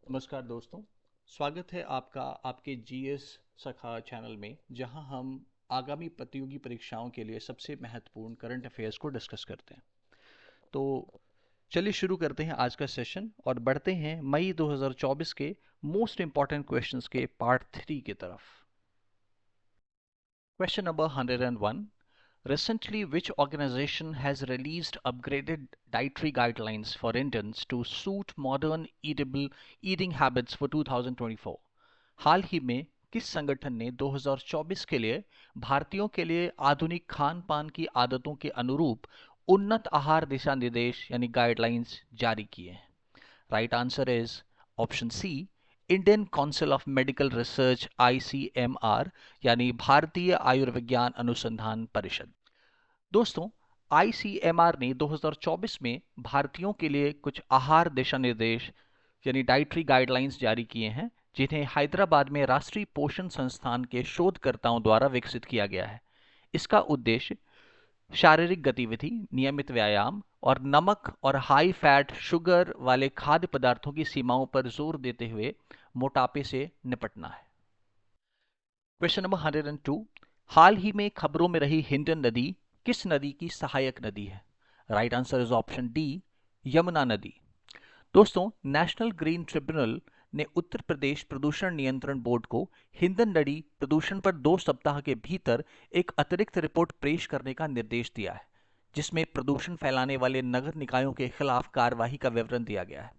नमस्कार दोस्तों। स्वागत है आपका आपके जीएस सखा चैनल में, जहां हम आगामी प्रतियोगी परीक्षाओं के लिए सबसे महत्वपूर्ण करंट अफेयर्स को डिस्कस करते हैं। तो चलिए शुरू करते हैं आज का सेशन और बढ़ते हैं मई 2024 के मोस्ट इंपॉर्टेंट क्वेश्चंस के पार्ट 3 की तरफ। Question number 101। Recently, which organization has released upgraded dietary guidelines for Indians to suit modern eating habits for 2024? हाल ही में किस संगठन ने 2024 के लिए भारतीयों के लिए आधुनिक खान पान की आदतों के अनुरूप उन्नत आहार दिशा निर्देश यानी गाइडलाइंस जारी किए हैं? Right answer is option C, Indian Council of Medical Research ICMR, यानी भारतीय आयुर्विज्ञान अनुसंधान परिषद। दोस्तों, ICMR ने 2024 में भारतीयों के लिए कुछ आहार दिशा निर्देश यानी डाइटरी गाइडलाइंस जारी किए हैं, जिन्हें हैदराबाद में राष्ट्रीय पोषण संस्थान के शोधकर्ताओं द्वारा विकसित किया गया है। इसका उद्देश्य शारीरिक गतिविधि, नियमित व्यायाम और नमक और हाई फैट शुगर वाले खाद्य पदार्थों की सीमाओं पर जोर देते हुए मोटापे से निपटना है। Question number 102। हाल ही में खबरों में रही हिंडन नदी किस नदी की सहायक नदी है? Right answer is option D, Yamuna नदी। दोस्तों, नेशनल ग्रीन ट्रिब्यूनल ने उत्तर प्रदेश प्रदूषण नियंत्रण बोर्ड को हिंडन नदी प्रदूषण पर 2 सप्ताह के भीतर एक अतिरिक्त रिपोर्ट पेश करने का निर्देश दिया है, जिसमें प्रदूषण फैलाने वाले नगर निकायों के खिलाफ कार्रवाई का विवरण दिया गया है।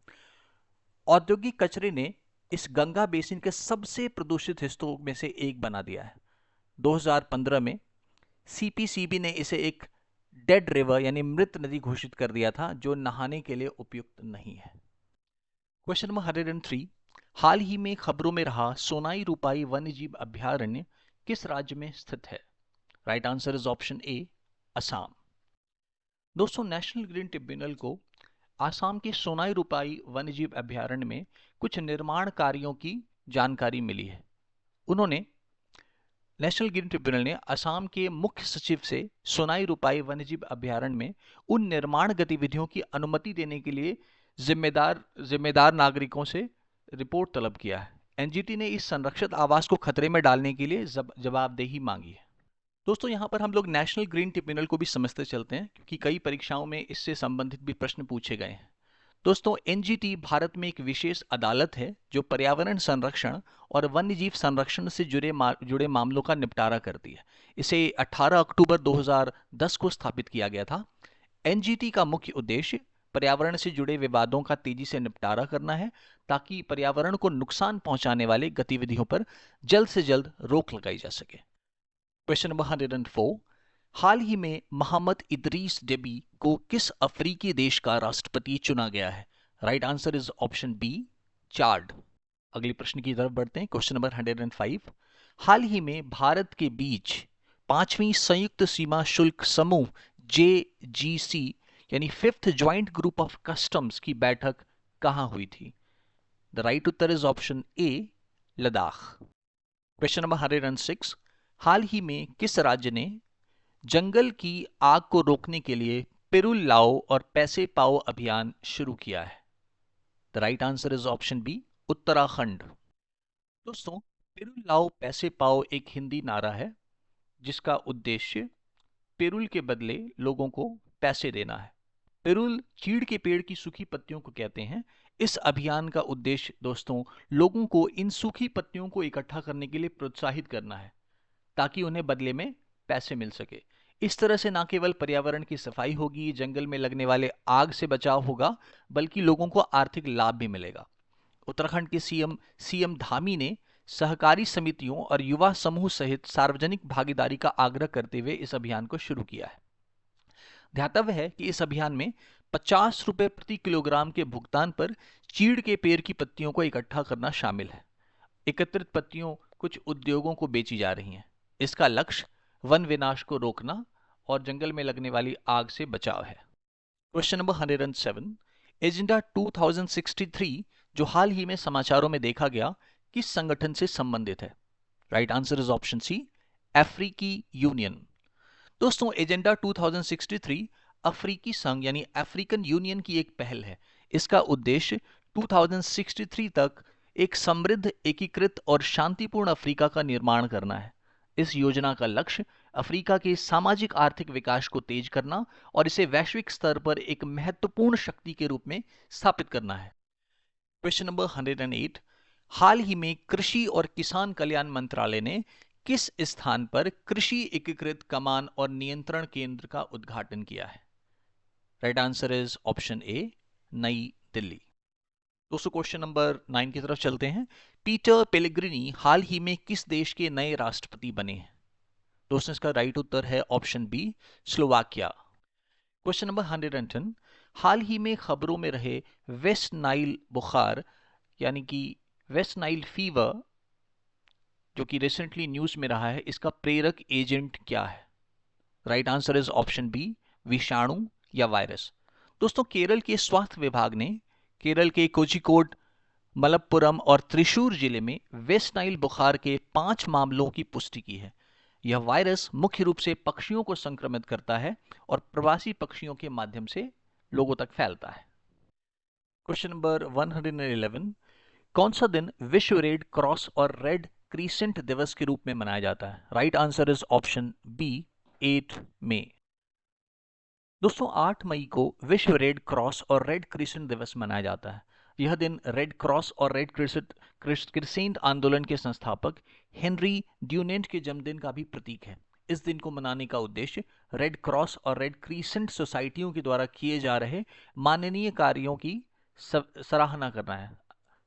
औद्योगिक कचरे ने इस गंगा बेसिन के सबसे प्रदूषित हिस्सों में से एक बना दिया है। 2015 में CPCB ने इसे एक डेड रिवर यानी मृत नदी घोषित कर दिया था, जो नहाने के लिए उपयुक्त नहीं है। Question number 103। हाल ही में खबरों में रहा सोनाई रूपाई वन्यजीव अभयारण्य किस राज्य में स्थित है? राइट आंसर इज ऑप्शन ए, असम। दोस्तों, नेशनल ग्रीन ट्रिब्यूनल को आसाम के सोनाई रूपाई वन्यजीव अभयारण्य में कुछ निर्माण कार्यों की जानकारी मिली है। उन्होंने नेशनल ग्रीन ट्रिब्यूनल ने असम के मुख्य सचिव से सोनाई रूपाई वन्यजीव अभयारण्य में उन निर्माण गतिविधियों की अनुमति देने के लिए जिम्मेदार नागरिकों से रिपोर्ट तलब किया है। एनजीटी ने इस संरक्षित आवास को खतरे में डालने के लिए जवाबदेही मांगी है। दोस्तों, यहाँ पर हम लोग नेशनल ग्रीन ट्रिब्यूनल को भी समझते चलते हैं, क्योंकि कई परीक्षाओं में इससे संबंधित भी प्रश्न पूछे गए हैं। दोस्तों, एनजीटी भारत में एक विशेष अदालत है जो पर्यावरण संरक्षण और वन्यजीव संरक्षण से जुड़े मामलों का निपटारा करती है। इसे 18 अक्टूबर 2010 को स्थापित किया गया था। एनजीटी का मुख्य उद्देश्य पर्यावरण से जुड़े विवादों का तेजी से निपटारा करना है, ताकि पर्यावरण को नुकसान पहुंचाने वाली गतिविधियों पर जल्द से जल्द रोक लगाई जा सके। Question number 104। हाल ही में मोहम्मद इदरीस डेबी को किस अफ्रीकी देश का राष्ट्रपति चुना गया है? Right answer is option B, Chad. अगले प्रश्न की तरफ बढ़ते हैं। Question number 105। हाल ही में भारत के बीच 5वीं संयुक्त सीमा शुल्क समूह JGC यानी 5th joint group of customs की बैठक कहां हुई थी? The right Uttar is option A, Ladakh. Question number 106। हाल ही में किस राज्य ने जंगल की आग को रोकने के लिए पिरुल लाओ और पैसे पाओ अभियान शुरू किया है? The right answer is option B, Uttarakhand. दोस्तों, पिरुल लाओ पैसे पाओ एक हिंदी नारा है, जिसका उद्देश्य पिरुल के बदले लोगों को पैसे देना है। पिरुल चीड़ के पेड़ की सूखी पत्तियों को कहते हैं। इस अभियान का उद्देश्य दोस्तों लोगों को इन सूखी पत्तियों को इकट्ठा करने के लिए प्रोत्साहित करना है, ताकि उन्हें बदले में पैसे मिल सके। इस तरह से न केवल पर्यावरण की सफाई होगी, जंगल में लगने वाले आग से बचाव होगा, बल्कि लोगों को आर्थिक लाभ भी मिलेगा। उत्तराखंड के सीएम धामी ने सहकारी समितियों और युवा समूह सहित सार्वजनिक भागीदारी का आग्रह करते हुए इस अभियान को शुरू किया है। ध्यातव्य है कि इस अभियान में 50 रुपए प्रति किलोग्राम के भुगतान पर चीड़ के पेड़ की पत्तियों को इकट्ठा करना शामिल है। एकत्रित पत्तियों कुछ उद्योगों को बेची जा रही हैं। इसका लक्ष्य वन विनाश को रोकना और जंगल में लगने वाली आग से बचाव है। Question number 107। एजेंडा 2063 जो हाल ही में समाचारों में देखा गया, किस संगठन से संबंधित है? Right answer is option C, अफ्रीकी यूनियन। दोस्तों, एजेंडा 2063 अफ्रीकी संघ यानी अफ्रीकन यूनियन की एक पहल है। इसका उद्देश्य 2063 तक एक समृद्ध, एकीकृत और शांतिपूर्ण अफ्रीका का निर्माण करना है। इस योजना का लक्ष्य अफ्रीका के सामाजिक आर्थिक विकास को तेज करना और इसे वैश्विक स्तर पर एक महत्वपूर्ण शक्ति के रूप में स्थापित करना है। क्वेश्चन नंबर 108, हाल ही में कृषि और किसान कल्याण मंत्रालय ने किस स्थान पर कृषि एकीकृत कमान और नियंत्रण केंद्र का उद्घाटन किया है? राइट आंसर इज ऑप्शन ए, नई दिल्ली। दोस्तों क्वेश्चन नंबर 9 की तरफ चलते हैं। पीटर पेलेग्रिनी हाल ही में किस देश के नए राष्ट्रपति बने हैं? दोस्तों इसका राइट उत्तर है option B, Slovakia. Question number 110, हाल ही में खबरों में रहे वेस्ट नाइल बुखार यानी कि वेस्ट नाइल फीवर जो कि रिसेंटली न्यूज में रहा है, इसका प्रेरक एजेंट क्या है? Right answer is option B, विषाणु या वायरस। दोस्तों केरल के स्वास्थ्य विभाग ने केरल के कोझिकोड, मलप्पुरम और त्रिशूर जिले में वेस्ट नाइल बुखार के 5 मामलों की पुष्टि की है। यह वायरस मुख्य रूप से पक्षियों को संक्रमित करता है और प्रवासी पक्षियों के माध्यम से लोगों तक फैलता है। क्वेश्चन नंबर 111, कौन सा दिन विश्व रेड क्रॉस और रेड क्रीसेंट दिवस के रूप में मनाया जाता है? Right answer is option B, 8 मई। दोस्तों 8 मई को विश्व रेड क्रॉस और रेड क्रिसेंट दिवस मनाया जाता है। यह दिन रेड क्रॉस और रेड क्रिसेंट आंदोलन के संस्थापक हेनरी ड्यूनेंट के जन्मदिन का भी प्रतीक है। इस दिन को मनाने का उद्देश्य रेड क्रॉस और रेड क्रिसेंट सोसाइटियों के द्वारा किए जा रहे माननीय कार्यों की सराहना करना है।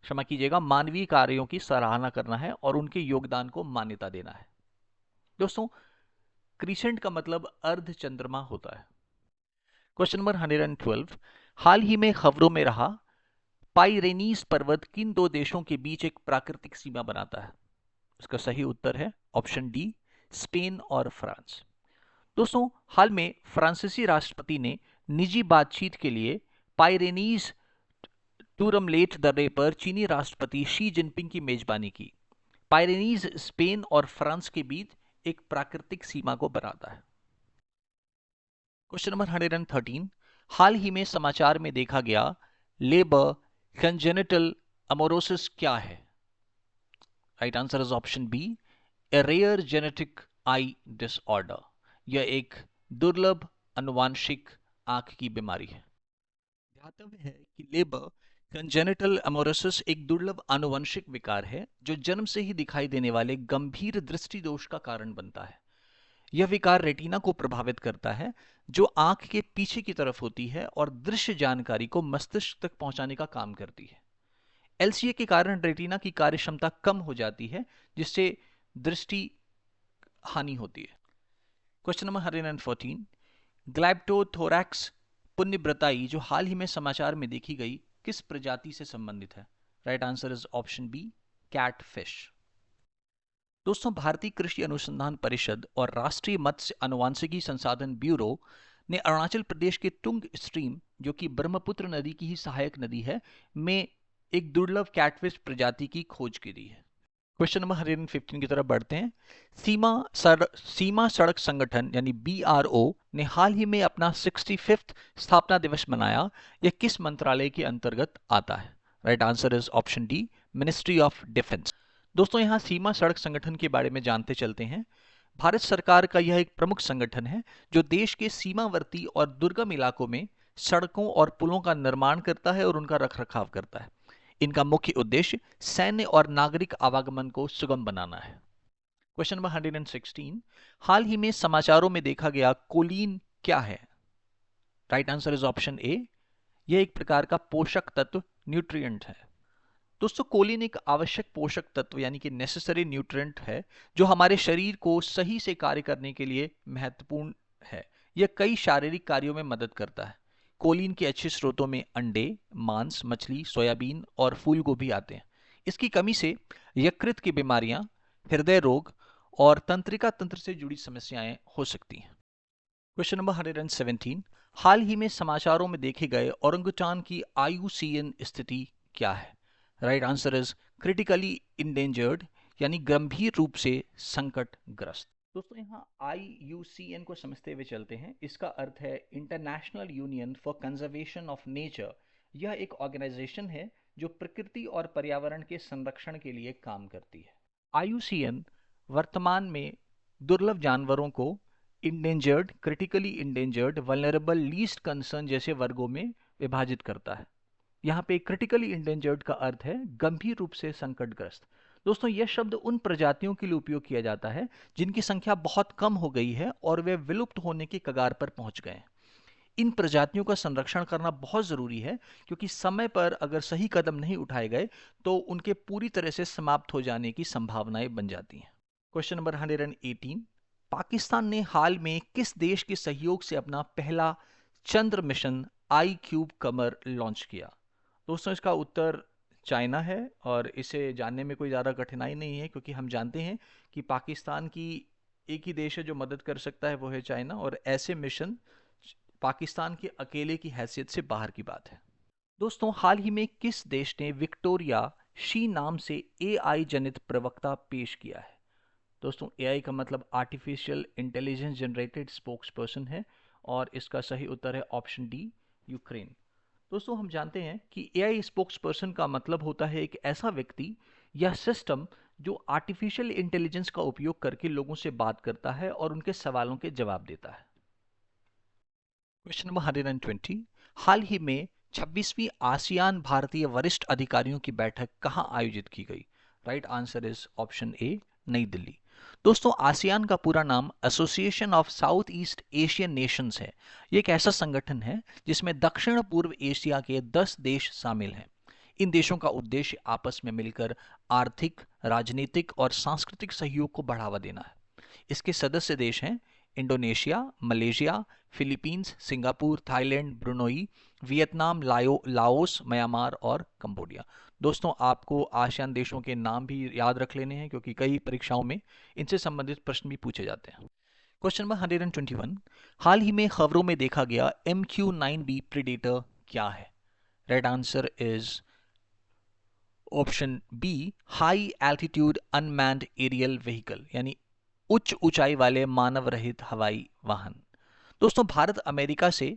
क्षमा कीजिएगा, मानवीय कार्यों की सराहना करना है और उनके योगदान को मान्यता देना है। दोस्तों क्रिसेंट का मतलब अर्ध चंद्रमा होता है। क्वेश्चन नंबर 112, हाल ही में खबरों में रहा पाइरेनीज पर्वत किन 2 देशों के बीच एक प्राकृतिक सीमा बनाता है? इसका सही उत्तर है ऑप्शन डी, स्पेन और फ्रांस। दोस्तों हाल में फ्रांसीसी राष्ट्रपति ने निजी बातचीत के लिए पाइरेनीज टूरमलेट दर्रे पर चीनी राष्ट्रपति शी जिनपिंग की मेजबानी की। पाइरेनीज स्पेन और फ्रांस के बीच एक प्राकृतिक सीमा को बनाता है। क्वेश्चन नंबर 113, हाल ही में समाचार में देखा गया लेबर कंजेनिटल अमोरोसिस क्या है? Right answer is option B, a rare genetic eye disorder. यह एक दुर्लभ अनुवांशिक आंख की बीमारी है। ध्यातव्य है कि लेबर कंजेनिटल अमोरोसिस एक दुर्लभ आनुवंशिक विकार है जो जन्म से ही दिखाई देने वाले गंभीर दृष्टि दोष का कारण बनता है। यह विकार रेटिना को प्रभावित करता है जो आंख के पीछे की तरफ होती है और दृश्य जानकारी को मस्तिष्क तक पहुंचाने का काम करती है। एलसीए के कारण रेटिना की कार्य क्षमता कम हो जाती है जिससे दृष्टि हानि होती है। क्वेश्चन नंबर 114, ग्लाइप्टोथोरैक्स पुण्यव्रताई जो हाल ही में समाचार में देखी गई किस प्रजाति से संबंधित है? Right answer is option B, catfish. दोस्तों भारतीय कृषि अनुसंधान परिषद और राष्ट्रीय मत्स्य आनुवांशिकी संसाधन ब्यूरो ने अरुणाचल प्रदेश के टुंग स्ट्रीम जो कि ब्रह्मपुत्र नदी की ही सहायक नदी है में एक दुर्लभ कैटफिश प्रजाति की खोज की दी है। क्वेश्चन नंबर 115 की तरफ बढ़ते हैं। सीमा सड़क संगठन यानी बीआरओ ने हाल ही में अपना 65th स्थापना दिवस मनाया। यह किस मंत्रालय के अंतर्गत आता है? Right answer is option D, ministry of defence. दोस्तों यहां सीमा सड़क संगठन के बारे में जानते चलते हैं। भारत सरकार का यह एक प्रमुख संगठन है जो देश के सीमावर्ती और दुर्गम इलाकों में सड़कों और पुलों का निर्माण करता है और उनका रखरखाव करता है। इनका मुख्य उद्देश्य सैन्य और नागरिक आवागमन को सुगम बनाना है। क्वेश्चन नंबर 116, हाल ही में समाचारों में देखा गया कोलीन क्या है? राइट आंसर इज ऑप्शन ए, यह एक प्रकार का पोषक तत्व न्यूट्रिएंट है। दोस्तों कोलिन एक आवश्यक पोषक तत्व यानी कि नेसेसरी न्यूट्रिएंट है जो हमारे शरीर को सही से कार्य करने के लिए महत्वपूर्ण है। यह कई शारीरिक कार्यों में मदद करता है। कोलिन के अच्छे स्रोतों में अंडे, मांस, मछली, सोयाबीन और फूल गोभी आते हैं। इसकी कमी से यकृत की बीमारियां, हृदय रोग और तंत्रिका तंत्र से जुड़ी समस्याएं हो सकती हैं। क्वेश्चन नंबर 117, हाल ही में समाचारों में देखे गए ओरंगुटान की IUCN स्थिति क्या है? Right answer is critically endangered यानी गंभीर रूप से संकटग्रस्त। दोस्तों यहाँ IUCN को समझते हुए चलते हैं। इसका अर्थ है international union for conservation of nature यह एक ऑर्गेनाइजेशन है जो प्रकृति और पर्यावरण के संरक्षण के लिए काम करती है। IUCN वर्तमान में दुर्लभ जानवरों को endangered, critically endangered, vulnerable, least concern जैसे वर्गों में विभाजित करता है। यहाँ पे क्रिटिकली इंडेंजर्ड का अर्थ है गंभीर रूप से संकटग्रस्त। दोस्तों, यह शब्द उन प्रजातियों के लिए उपयोग किया जाता है जिनकी संख्या बहुत कम हो गई है और वे विलुप्त होने की कगार पर पहुंच गए हैं। इन प्रजातियों का संरक्षण करना बहुत जरूरी है, क्योंकि समय पर अगर सही कदम नहीं उठाए गए तो उनके पूरी तरह से समाप्त हो जाने की संभावनाएं बन जाती हैं। क्वेश्चन नंबर 118, पाकिस्तान ने हाल में किस देश के सहयोग से अपना पहला चंद्र मिशन iCube कमर लॉन्च किया? दोस्तों, इसका उत्तर चाइना है, और इसे जानने में कोई ज़्यादा कठिनाई नहीं है, क्योंकि हम जानते हैं कि पाकिस्तान की एक ही देश है जो मदद कर सकता है, वो है चाइना, और ऐसे मिशन पाकिस्तान के अकेले की हैसियत से बाहर की बात है। दोस्तों, हाल ही में किस देश ने विक्टोरिया शी नाम से AI जनित प्रवक्ता पेश किया है? दोस्तों, AI का मतलब artificial intelligence generated spokes person है, और इसका सही उत्तर है ऑप्शन डी, यूक्रेन। दोस्तों, हम जानते हैं कि AI स्पोक्स पर्सन का मतलब होता है एक ऐसा व्यक्ति या सिस्टम जो आर्टिफिशियल इंटेलिजेंस का उपयोग करके लोगों से बात करता है और उनके सवालों के जवाब देता है। क्वेश्चन नंबर 120, हाल ही में 26वीं आसियान भारतीय वरिष्ठ अधिकारियों की बैठक कहां आयोजित की गई? राइट आंसर इज ऑप्शन ए, नई दिल्ली। दोस्तों, आसियान का पूरा नाम association of south east Asian Nations है। ये एक ऐसा संगठन है जिसमें दक्षिण पूर्व एशिया के 10 देश शामिल हैं। इन देशों का उद्देश्य आपस में मिलकर आर्थिक, राजनीतिक और सांस्कृतिक सहयोग को बढ़ावा देना है। इसके सदस्य देश हैं Indonesia, Malaysia, Philippines, Singapore, Thailand, Brunei, Vietnam, Laos, Myanmar और कंबोडिया। दोस्तों, आपको आसियान देशों के नाम भी याद रख लेने हैं, क्योंकि कई परीक्षाओं में इनसे संबंधित प्रश्न भी पूछे जाते हैं। क्वेश्चन नंबर 121, हाल ही में खबरों में देखा गया MQ-9B प्रीडेटर क्या है? Right answer is option B, high altitude unmanned aerial vehicle, यानी उच्च ऊंचाई वाले मानव रहित हवाई वाहन। दोस्तों, भारत अमेरिका से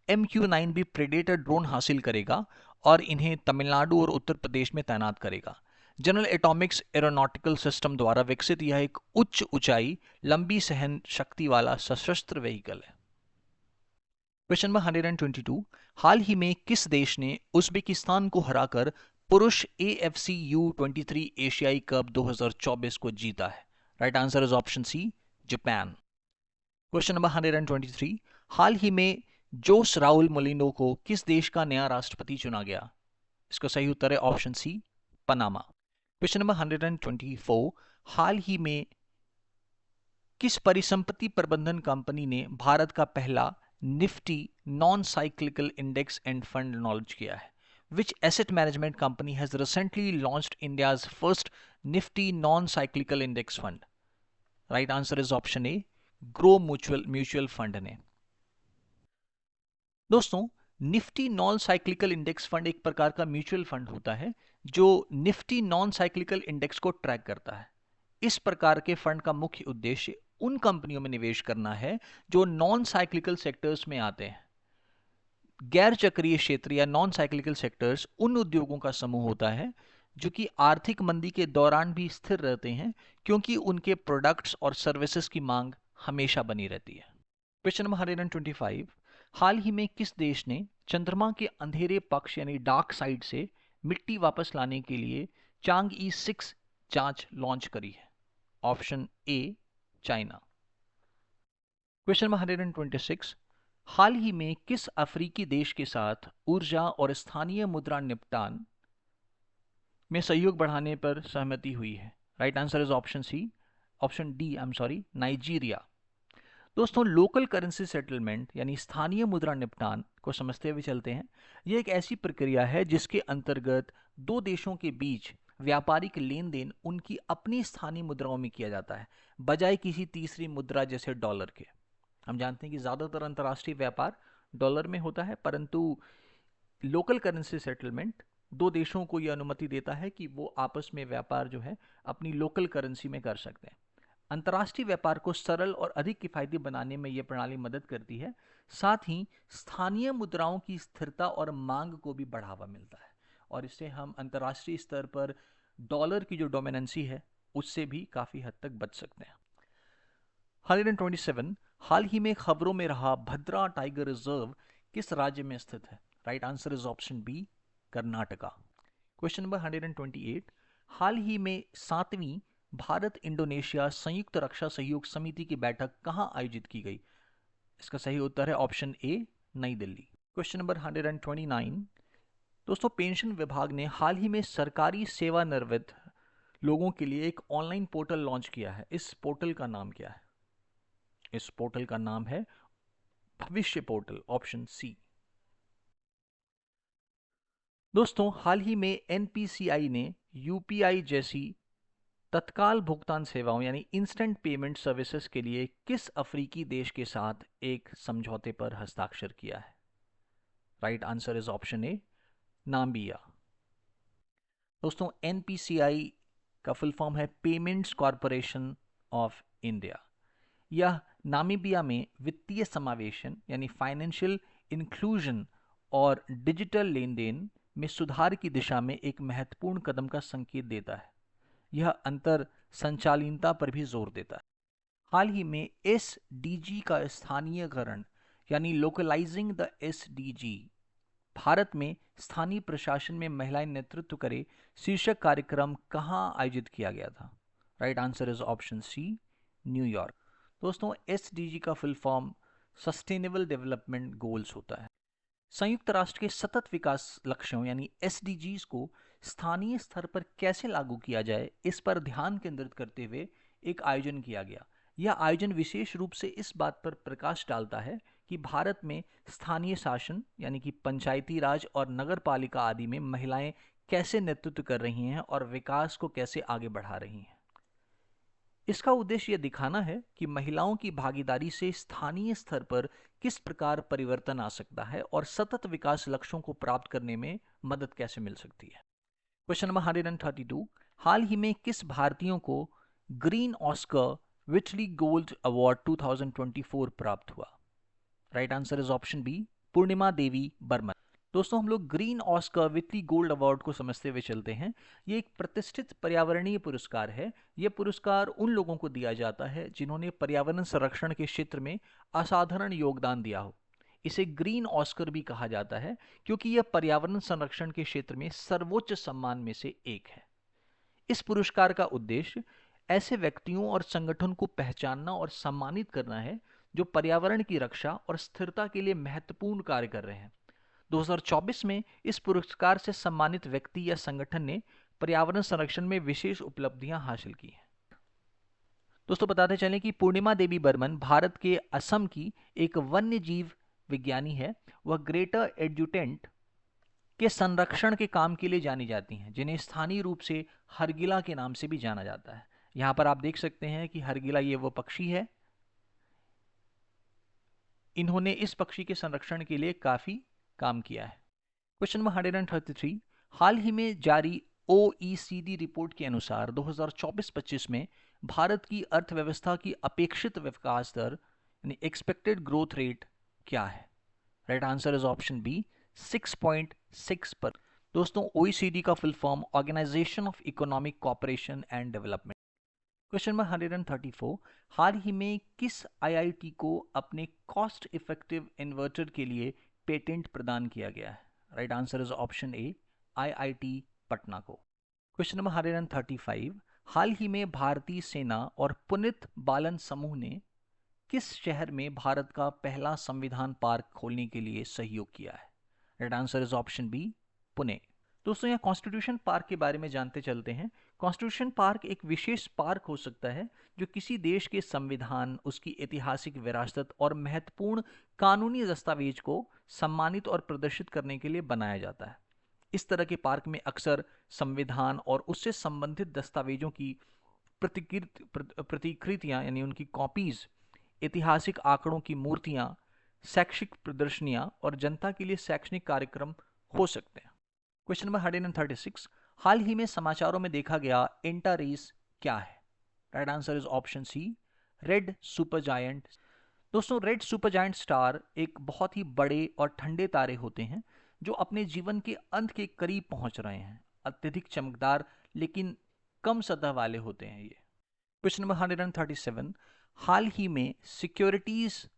MQ-9B प्रेडेटर ड्रोन हासिल करेगा और इन्हें तमिलनाडु और उत्तर प्रदेश में तैनात करेगा। जनरल एटॉमिक्स एरोनॉटिकल सिस्टम द्वारा विकसित यह एक उच्च ऊंचाई, लंबी सहन शक्ति वाला सशस्त्र व्हीकल है। क्वेश्चन नंबर 122, हाल ही में किस देश ने उज्बेकिस्तान को हराकर पुरुष AFC U23 एशियाई कप 2024 को जीता है? Right answer is option C, Japan. Question number 123, हाल ही में जोस राउल मोलिनो को किस देश का नया राष्ट्रपति चुना गया? इसका सही उत्तर है option C, Panama. Question number 124, हाल ही में किस परिसंपत्ति प्रबंधन कंपनी ने भारत का पहला Nifty non cyclical index and fund launch किया है? Which asset management company has recently launched India's first Nifty non-cyclical index fund? Right answer is option A, Grow Mutual Fund ने। दोस्तों, Nifty non cyclical index fund एक प्रकार का mutual fund होता है जो निफ्टी नॉन साइक्लिकल इंडेक्स को track करता है। इस प्रकार के फंड का मुख्य उद्देश्य उन कंपनियों में निवेश करना है जो नॉन साइक्लिकल सेक्टर्स में आते हैं। गैर चक्रीय क्षेत्र या नॉन साइक्लिकल सेक्टर्स उन उद्योगों का समूह होता है जो कि आर्थिक मंदी के दौरान भी स्थिर रहते हैं, क्योंकि उनके प्रोडक्ट्स और सर्विसेज की मांग हमेशा बनी रहती है। क्वेश्चन नंबर 125, हाल ही में किस देश ने चंद्रमा के अंधेरे पक्ष यानी डार्क साइड से मिट्टी वापस लाने के लिए चांग-ई 6 जांच लॉन्च करी है? Option A, China. Question number 126, हाल ही में किस अफ्रीकी देश के साथ ऊर्जा और स्थानीय मुद्रा निपटान में सहयोग बढ़ाने पर सहमति हुई है? Right answer is option C, option D, I am sorry, Nigeria. दोस्तों, लोकल करेंसी सेटलमेंट यानी स्थानीय मुद्रा निपटान को समझते हुए चलते हैं। यह एक ऐसी प्रक्रिया है जिसके अंतर्गत दो देशों के बीच व्यापारिक लेन देन उनकी अपनी स्थानीय मुद्राओं में किया जाता है, बजाय किसी तीसरी मुद्रा जैसे डॉलर के। हम जानते हैं कि ज़्यादातर अंतर्राष्ट्रीय व्यापार डॉलर में होता है, परंतु लोकल करेंसी सेटलमेंट दो देशों को यह अनुमति देता है कि वो आपस में व्यापार जो है अपनी लोकल करेंसी में कर सकते हैं। अंतर्राष्ट्रीय व्यापार को सरल और अधिक किफायती बनाने में यह प्रणाली मदद करती है। साथ ही स्थानीय मुद्राओं की स्थिरता और मांग को भी बढ़ावा मिलता है, और इससे हम अंतर्राष्ट्रीय स्तर पर डॉलर की जो डोमिनेंसी है उससे भी काफी हद तक बच सकते हैं। 127, हाल ही में खबरों में रहा भद्रा टाइगर रिजर्व किस राज्य में स्थित है? Right answer is option B, Karnataka. Question number 128, हाल ही में 7वीं भारत इंडोनेशिया संयुक्त रक्षा सहयोग समिति की बैठक कहां आयोजित की गई? इसका सही उत्तर है ऑप्शन ए, नई दिल्ली। क्वेश्चन नंबर 129, दोस्तों पेंशन विभाग ने हाल ही में सरकारी सेवानिवृत्त लोगों के लिए एक ऑनलाइन पोर्टल लॉन्च किया है। इस पोर्टल का नाम क्या है? इस पोर्टल का नाम है भविष्य पोर्टल, ऑप्शन सी। दोस्तों हाल ही में एनपीसीआई ने यूपीआई जैसी तत्काल भुगतान सेवाओं यानी इंस्टेंट पेमेंट सर्विसेज के लिए किस अफ्रीकी देश के साथ एक समझौते पर हस्ताक्षर किया है? Right answer is option A, Namibia. दोस्तों एनपीसीआई का फुल फॉर्म है पेमेंट्स कॉरपोरेशन ऑफ इंडिया। यह नामीबिया में वित्तीय समावेशन यानी फाइनेंशियल इंक्लूजन और डिजिटल लेन देन में सुधार की दिशा में एक महत्वपूर्ण कदम का संकेत देता है। यह अंतर संचालिनता पर भी जोर देता है। हाल ही में एसडीजी का स्थानीयकरण यानी लोकलाइजिंग द एसडीजी भारत में स्थानीय प्रशासन में महिलाएं नेतृत्व करे शीर्षक कार्यक्रम कहां आयोजित किया गया था? Right answer is option C, New York. दोस्तों एसडीजी का full form sustainable development goals होता है। संयुक्त राष्ट्र के सतत विकास लक्ष्यों यानी एसडीजीज को स्थानीय स्तर पर कैसे लागू किया जाए, इस पर ध्यान केंद्रित करते हुए एक आयोजन किया गया। यह आयोजन विशेष रूप से इस बात पर प्रकाश डालता है कि भारत में स्थानीय शासन यानी कि पंचायती राज और नगर पालिका आदि में महिलाएं कैसे नेतृत्व कर रही हैं और विकास को कैसे आगे बढ़ा रही हैं। इसका उद्देश्य यह दिखाना है कि महिलाओं की भागीदारी से स्थानीय स्तर पर किस प्रकार परिवर्तन आ सकता है और सतत विकास लक्ष्यों को प्राप्त करने में मदद कैसे मिल सकती है। क्वेश्चन नंबर 132, हाल ही में किस भारतीयों को green Oscar Whitley gold award 2024 प्राप्त हुआ? Right answer is option B, Purnima Devi Barman. दोस्तों हम लोग green Oscar Whitley gold award को समझते हुए चलते हैं। ये एक प्रतिष्ठित पर्यावरणीय पुरस्कार है। यह पुरस्कार उन लोगों को दिया जाता है जिन्होंने पर्यावरण संरक्षण के क्षेत्र में असाधारण योगदान दिया हो। इसे ग्रीन ऑस्कर भी कहा जाता है क्योंकि यह पर्यावरण संरक्षण के क्षेत्र में सर्वोच्च सम्मान में से एक है। इस पुरस्कार का उद्देश्य ऐसे व्यक्तियों और संगठन को पहचानना और सम्मानित करना है जो पर्यावरण की रक्षा और स्थिरता के लिए महत्वपूर्ण कार्य कर रहे हैं। 2024 में इस पुरस्कार से सम्मानित व्यक्ति या संगठन ने पर्यावरण संरक्षण में विशेष उपलब्धियां हासिल की हैं। दोस्तों बताते चलें कि पूर्णिमा देवी बर्मन भारत के असम की एक वन्य जीव विज्ञानी है। वह ग्रेटर एडजुटेंट के संरक्षण के काम के लिए जानी जाती हैं, जिन्हें स्थानीय रूप से हरगिला के नाम से भी जाना जाता है। यहां पर आप देख सकते हैं कि हरगिला ये वो पक्षी है। इन्होंने इस पक्षी के संरक्षण के लिए काफी काम किया है। क्वेश्चन नंबर 133, हाल ही में जारी ओईसीडी रिपोर्ट के अनुसार 2024-25 में भारत की अर्थव्यवस्था की अपेक्षित विकास दर यानी एक्सपेक्टेड ग्रोथ रेट क्या है? Right answer is option B, 6.6 पर। दोस्तों ओईसीडी का full form organisation of economic cooperation and development. Question number 134, हाल ही में किस आईआईटी को अपने कॉस्ट इफेक्टिव इन्वर्टर के लिए पेटेंट प्रदान किया गया है? Right answer is option A, IIT Patna को। क्वेश्चन नंबर 135, हाल ही में भारतीय सेना और पुनित बालन समूह ने किस शहर में भारत का पहला संविधान पार्क खोलने के लिए सहयोग किया है? Right answer is option B, Pune. दोस्तों यहाँ कॉन्स्टिट्यूशन पार्क के बारे में जानते चलते हैं। कॉन्स्टिट्यूशन पार्क एक विशेष पार्क हो सकता है जो किसी देश के संविधान, उसकी ऐतिहासिक विरासत और महत्वपूर्ण कानूनी दस्तावेज को सम्मानित और प्रदर्शित करने के लिए बनाया जाता है। इस तरह के पार्क में अक्सर संविधान और उससे संबंधित दस्तावेजों की प्रतिकृतियां यानी उनकी कॉपीज, ऐतिहासिक आंकड़ों की मूर्तियां, शैक्षिक प्रदर्शनियां और जनता के लिए शैक्षणिक कार्यक्रम हो सकते हैं। क्वेश्चन नंबर 136, हाल ही में समाचारों में देखा गया एंटा रेस क्या है? Right answer is option C, red super giant. दोस्तों, रेड सुपर जायंट स्टार एक बहुत ही बड़े और ठंडे तारे होते हैं जो अपने जीवन के अंत के करीब पहुंच रहे हैं। अत्यधिक चमकदार लेकिन कम सतह वाले होते हैं ये। क्वेश्चन नंबर 137, हाल ही में सिक्योरिटीज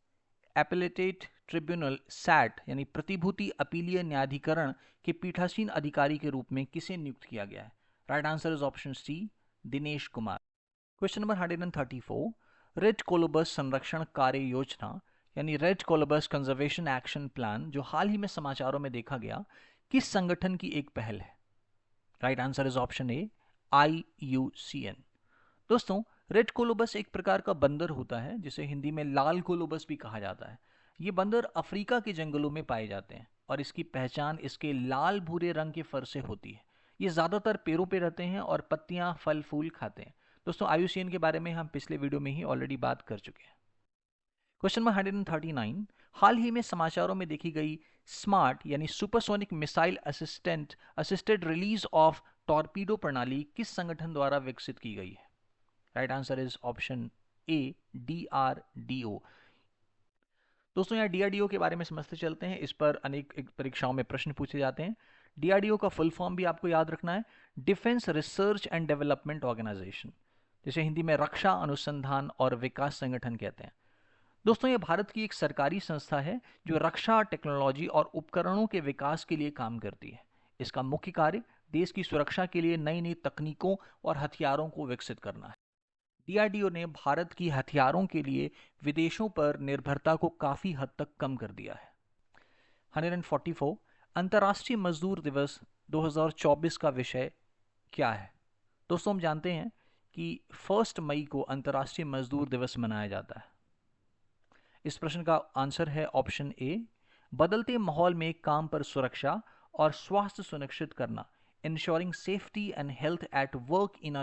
एपेलेटेट ट्रिब्यूनल सैट यानी प्रतिभूति अपीलीय न्यायाधिकरण के पीठासीन अधिकारी के रूप में किसे नियुक्त किया गया है? Right answer is option C, Dinesh Kumar. Question number 134, red Columbus संरक्षण कार्य योजना यानी red Columbus conservation action plan जो हाल ही में समाचारों में देखा गया, किस संगठन की एक पहल है? Right answer is option A, IUCN। दोस्तों, रेड कोलंबस एक प्रकार का बंदर होता है जिसे हिंदी में लाल कोलंबस भी कहा जाता है। ये बंदर अफ्रीका के जंगलों में पाए जाते हैं और इसकी पहचान इसके लाल भूरे रंग के फर से होती है। ये ज़्यादातर पेड़ों पे रहते हैं और पत्तियां फल फूल खाते हैं। दोस्तों, IUCN के बारे में हम पिछले वीडियो में ही ऑलरेडी बात कर चुके हैं। क्वेश्चन नंबर 139, हाल ही में समाचारों में देखी गई स्मार्ट यानी supersonic missile assisted release of torpedo प्रणाली किस संगठन द्वारा विकसित की गई है? Right answer is option A, DRDO। दोस्तों, यहाँ DRDO के बारे में समझते चलते हैं। इस पर अनेक परीक्षाओं में प्रश्न पूछे जाते हैं। DRDO का फुल फॉर्म भी आपको याद रखना है, defence research and development organisation, जिसे हिंदी में रक्षा अनुसंधान और विकास संगठन कहते हैं। दोस्तों, ये भारत की एक सरकारी संस्था है जो रक्षा टेक्नोलॉजी और उपकरणों के विकास के लिए काम करती है। इसका मुख्य कार्य देश की सुरक्षा के लिए नई नई तकनीकों और हथियारों को विकसित करना है। DRDO ने भारत की हथियारों के लिए विदेशों पर निर्भरता को काफी हद तक कम कर दिया है। 144, अंतर्राष्ट्रीय मजदूर दिवस 2024 का विषय क्या है? दोस्तों, हम जानते हैं कि 1 मई को अंतर्राष्ट्रीय मजदूर दिवस मनाया जाता है। इस प्रश्न का आंसर है ऑप्शन ए, बदलते माहौल में काम पर सुरक्षा और स्वास्थ्य सुनिश्चित करना, ensuring safety and health at work in a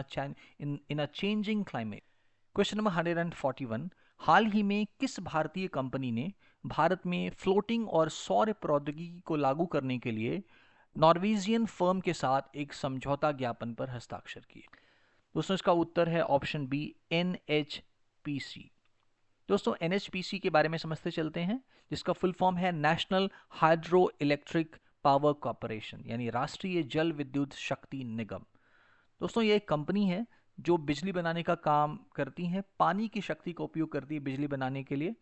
changing climate। Question number 141, हाल ही में किस भारतीय कंपनी ने भारत में फ्लोटिंग और सौर प्रौद्योगिकी को लागू करने के लिए नॉर्वेजियन फर्म के साथ एक समझौता ज्ञापन पर हस्ताक्षर किए? दोस्तों, इसका उत्तर है ऑप्शन बी, NHPC। दोस्तों, NHPC के बारे में समझते चलते हैं, जिसका फुल फॉर्म है national hydro electric power corporation यानी राष्ट्रीय जल विद्युत शक्ति निगम। दोस्तों, ये एक कंपनी है जो बिजली बनाने का काम करती है, पानी की शक्ति का उपयोग करती है बिजली बनाने के लिए,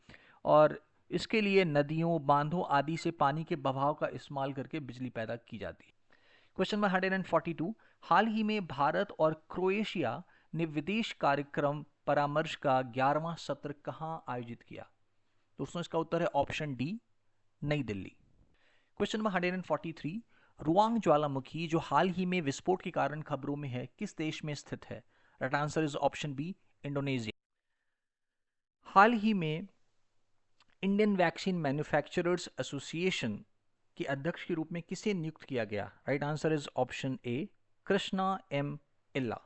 और इसके लिए नदियों, बांधों आदि से पानी के बहाव का इस्तेमाल करके बिजली पैदा की जाती है। क्वेश्चन नंबर 142, हाल ही में भारत और क्रोएशिया ने विदेश कार्यक्रम परामर्श का 11वां सत्र कहां आयोजित किया? दोस्तों, इसका उत्तर है ऑप्शन डी, नई दिल्ली। क्वेश्चन नंबर 143, रुआंग ज्वालामुखी जो हाल ही में विस्फोट के कारण खबरों में है, किस देश में स्थित है? Right answer is option B, Indonesia. हाल ही में इंडियन वैक्सीन मैन्युफैक्चरर्स एसोसिएशन के अध्यक्ष के रूप में किसे नियुक्त किया गया? Right answer is option A, Krishna M. इल्ला।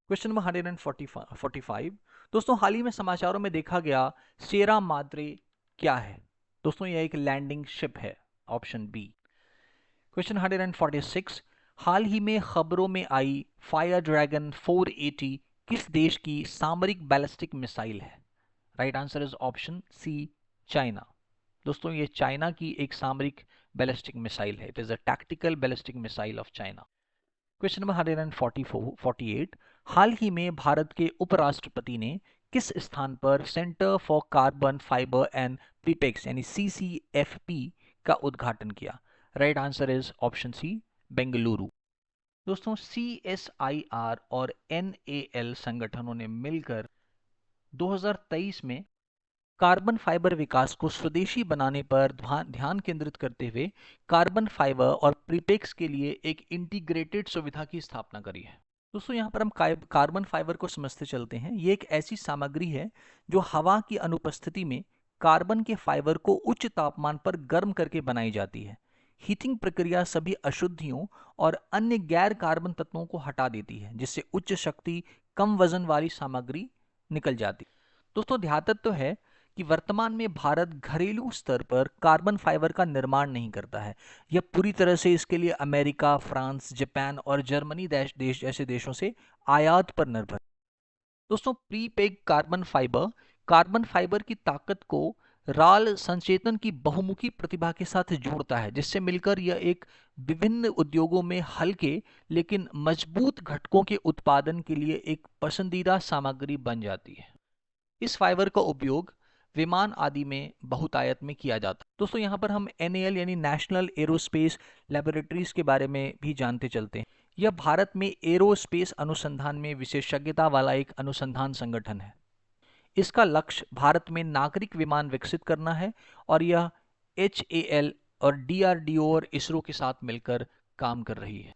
क्वेश्चन नंबर 145, दोस्तों, हाल ही में समाचारों में देखा गया सेरा माद्रे क्या है? दोस्तों, यह एक लैंडिंग शिप है, ऑप्शन बी। क्वेश्चन 146, हाल ही में खबरों में आई फायर ड्रैगन 480 किस देश की सामरिक बैलिस्टिक मिसाइल है? Right answer is option C, China. दोस्तों, ये चाइना की एक सामरिक बैलिस्टिक मिसाइल है। It is a tactical ballistic missile of China. Question number 148, हाल ही में भारत के उपराष्ट्रपति ने किस स्थान पर centre for carbon fibre and prepregs यानी CCFP का उद्घाटन किया? Right answer is option C, Bengaluru. दोस्तों, CSIR और NAL संगठनों ने मिलकर 2023 में कार्बन फाइबर विकास को स्वदेशी बनाने पर ध्यान केंद्रित करते हुए कार्बन फाइबर और प्रीपेक्स के लिए एक इंटीग्रेटेड सुविधा की स्थापना करी है। दोस्तों, यहाँ पर हम कार्बन फाइबर को समझते चलते हैं। ये एक ऐसी सामग्री है जो हवा की अनुपस्थिति में कार्बन के फाइबर को उच्च तापमान पर गर्म करके बनाई जाती है। हीटिंग प्रक्रिया सभी अशुद्धियों और अन्य गैर कार्बन तत्वों को हटा देती है, जिससे उच्च शक्ति कम वजन वाली सामग्री निकल जाती है। दोस्तों, ध्यातत्व है कि वर्तमान में भारत घरेलू स्तर पर कार्बन फाइबर का निर्माण नहीं करता है। यह पूरी तरह से इसके लिए अमेरिका, फ्रांस, जापान और जर्मनी देश जैसे देशों से आयात पर निर्भर है। दोस्तों प्रीपेग कार्बन फाइबर की ताकत को राल संचेतन की बहुमुखी प्रतिभा के साथ जोड़ता है, जिससे मिलकर यह एक विभिन्न उद्योगों में हल्के लेकिन मजबूत घटकों के उत्पादन के लिए एक पसंदीदा सामग्री बन जाती है। इस फाइबर का उपयोग विमान आदि में बहुतायत में किया जाता है। दोस्तों यहाँ पर हम NAL यानी नेशनल एरोस्पेस लेबोरेटरीज के बारे में भी जानते चलते हैं। यह भारत में एरोस्पेस अनुसंधान में विशेषज्ञता वाला एक अनुसंधान संगठन है। इसका लक्ष्य भारत में नागरिक विमान विकसित करना है और यह HAL और DRDO और इसरो के साथ मिलकर काम कर रही है।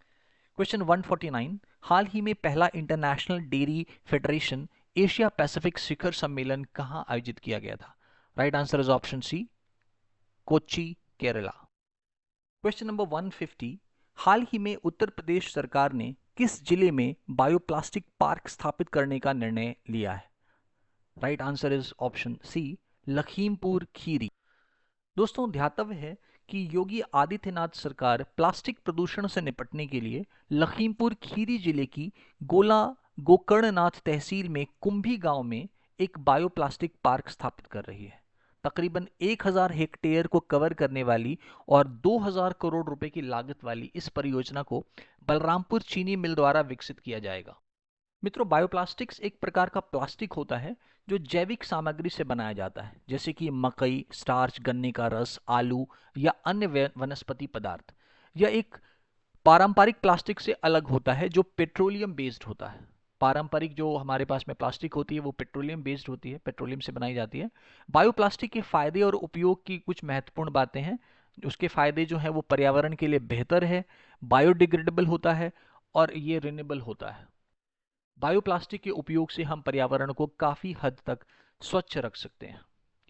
क्वेश्चन 149, हाल ही में पहला international dairy federation Asia Pacific शिखर सम्मेलन कहां आयोजित किया गया था? Right answer is option C, Kochi, Kerala. Question number 150, हाल ही में उत्तर प्रदेश सरकार ने किस जिले में बायोप्लास्टिक पार्क स्थापित करने का निर्णय लिया है? Right answer is option C, Lakhimpur Kheri. दोस्तों ध्यातव्य है कि योगी आदित्यनाथ सरकार प्लास्टिक प्रदूषण से निपटने के लिए लखीमपुर खीरी जिले की गोला गोकर्णनाथ तहसील में कुंभी गांव में एक बायोप्लास्टिक पार्क स्थापित कर रही है। तकरीबन 1000 हेक्टेयर को कवर करने वाली और 2000 करोड़ रुपए की लागत वाली इस परियोजना को बलरामपुर चीनी मिल द्वारा विकसित किया जाएगा। मित्रों, बायोप्लास्टिक्स एक प्रकार का प्लास्टिक होता है जो जैविक सामग्री से बनाया जाता है, जैसे कि मकई, स्टार्च, गन्ने का रस, आलू या अन्य वनस्पति पदार्थ। यह एक पारंपरिक प्लास्टिक से अलग होता है जो पेट्रोलियम बेस्ड होता है। पारंपरिक जो हमारे पास में प्लास्टिक होती है वो पेट्रोलियम बेस्ड होती है, पेट्रोलियम से बनाई जाती है। बायोप्लास्टिक के फायदे और उपयोग की कुछ महत्वपूर्ण बातें हैं। उसके फायदे जो है वो पर्यावरण के लिए बेहतर है, बायोडिग्रेडेबल होता है और ये रिन्यूएबल होता है। बायोप्लास्टिक के उपयोग से हम पर्यावरण को काफ़ी हद तक स्वच्छ रख सकते हैं।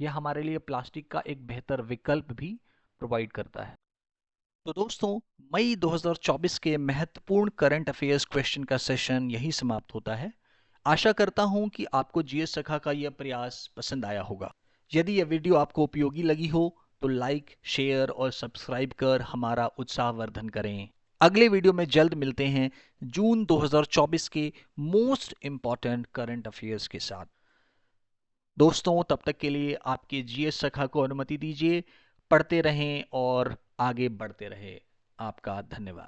यह हमारे लिए प्लास्टिक का एक बेहतर विकल्प भी प्रोवाइड करता है। तो दोस्तों, मई 2024 के महत्वपूर्ण करंट अफेयर्स क्वेश्चन का सेशन यही समाप्त होता है। आशा करता हूं कि आपको जीएस सखा का यह प्रयास पसंद आया होगा। यदि यह वीडियो आपको उपयोगी लगी हो तो लाइक, शेयर और सब्सक्राइब कर हमारा उत्साहवर्धन करें। अगले वीडियो में जल्द मिलते हैं जून 2024 के मोस्ट इंपॉर्टेंट करंट अफेयर्स के साथ। दोस्तों, तब तक के लिए आपके जीएस सखा को अनुमति दीजिए। पढ़ते रहें और आगे बढ़ते रहें। आपका धन्यवाद।